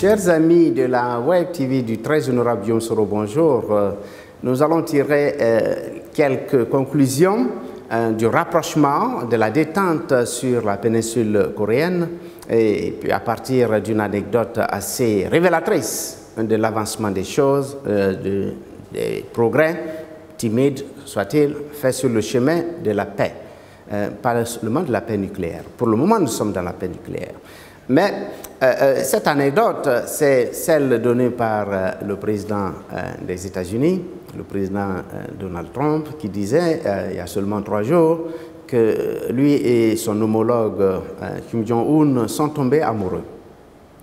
Chers amis de la Web TV du très honorable Guillaume Soro, bonjour. Nous allons tirer quelques conclusions du rapprochement, de la détente sur la péninsule coréenne et puis à partir d'une anecdote assez révélatrice de l'avancement des choses, des progrès timides, soit-il, faits sur le chemin de la paix. Pas seulement de la paix nucléaire. Pour le moment, nous sommes dans la paix nucléaire. Mais cette anecdote, c'est celle donnée par le président des États-Unis, le président Donald Trump, qui disait il y a seulement 3 jours que lui et son homologue Kim Jong-un sont tombés amoureux.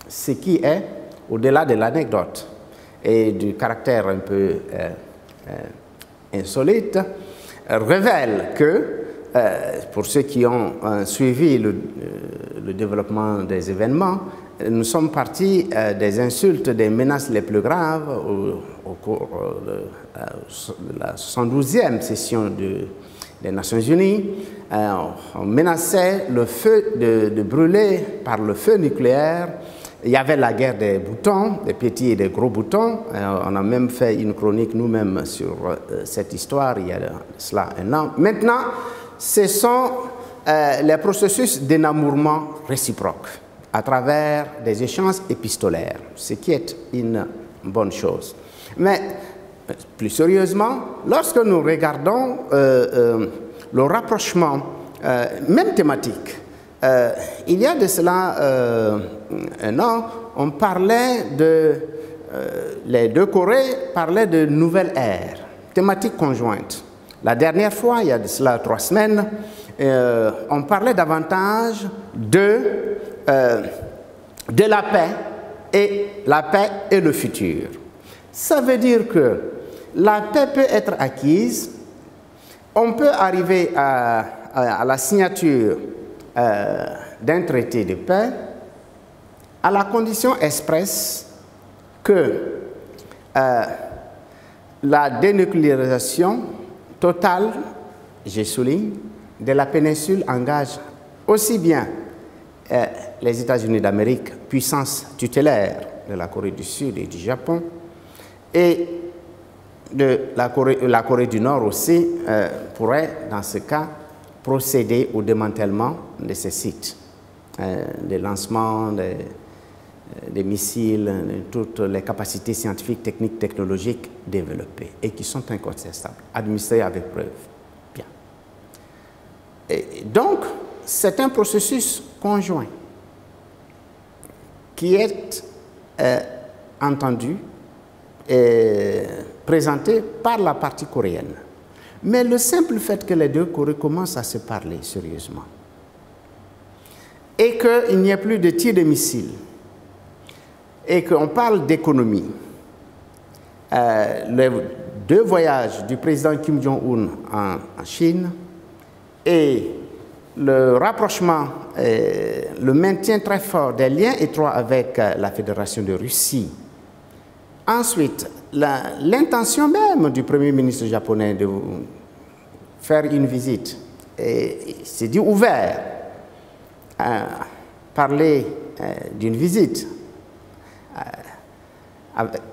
Ce qui est, au-delà de l'anecdote et du caractère un peu insolite, révèle que pour ceux qui ont suivi le développement des événements, nous sommes partis des insultes, des menaces les plus graves au cours de la 72e session des Nations Unies. On menaçait le feu de brûler par le feu nucléaire. Il y avait la guerre des boutons, des petits et des gros boutons. On a même fait une chronique nous-mêmes sur cette histoire il y a cela un an. Maintenant, ce sont les processus d'énamourement réciproque à travers des échanges épistolaires, ce qui est une bonne chose. Mais plus sérieusement, lorsque nous regardons le rapprochement, même thématique, il y a de cela un an, on parlait les deux Corées parlaient de nouvelle ère, thématique conjointe. La dernière fois, il y a de cela 3 semaines, on parlait davantage de la paix et le futur. Ça veut dire que la paix peut être acquise, on peut arriver à la signature d'un traité de paix à la condition expresse que la dénucléarisation totale, je souligne, de la péninsule engage aussi bien les États-Unis d'Amérique, puissance tutélaire de la Corée du Sud et du Japon, et de la Corée du Nord aussi pourrait, dans ce cas, procéder au démantèlement de ces sites, des lancements, des missiles, de toutes les capacités scientifiques, techniques, technologiques développées et qui sont incontestables, administrées avec preuve. Bien. Et donc, c'est un processus conjoint qui est entendu et présenté par la partie coréenne. Mais le simple fait que les deux Corées commencent à se parler sérieusement et qu'il n'y ait plus de tirs de missiles et qu'on parle d'économie, les 2 voyages du président Kim Jong-un en Chine et le rapprochement, le maintien très fort des liens étroits avec la Fédération de Russie. Ensuite, l'intention même du Premier ministre japonais de faire une visite, et c'est dit ouvert, parler d'une visite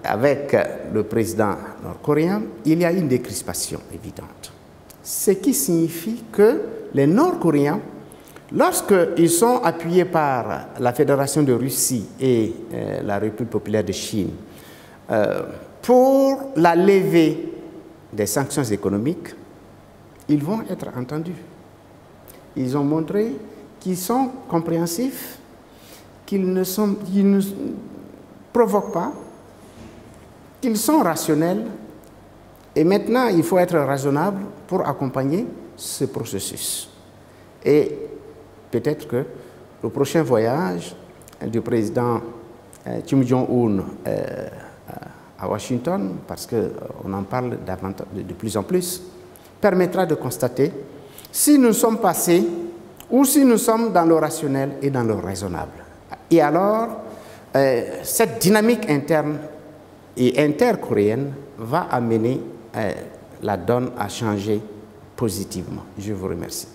avec le président nord-coréen, il y a une décrispation évidente. Ce qui signifie que les Nord-Coréens, lorsqu'ils sont appuyés par la Fédération de Russie et la République populaire de Chine, pour la levée des sanctions économiques, ils vont être entendus. Ils ont montré qu'ils sont compréhensifs, qu'ils ne provoquent pas, qu'ils sont rationnels. Et maintenant, il faut être raisonnable pour accompagner ce processus. Et peut-être que le prochain voyage du président Kim Jong-un à Washington, parce qu'on en parle de plus en plus, permettra de constater si nous sommes passés ou si nous sommes dans le rationnel et dans le raisonnable. Et alors, cette dynamique interne et intercoréenne va amener la donne à changer positivement. Je vous remercie.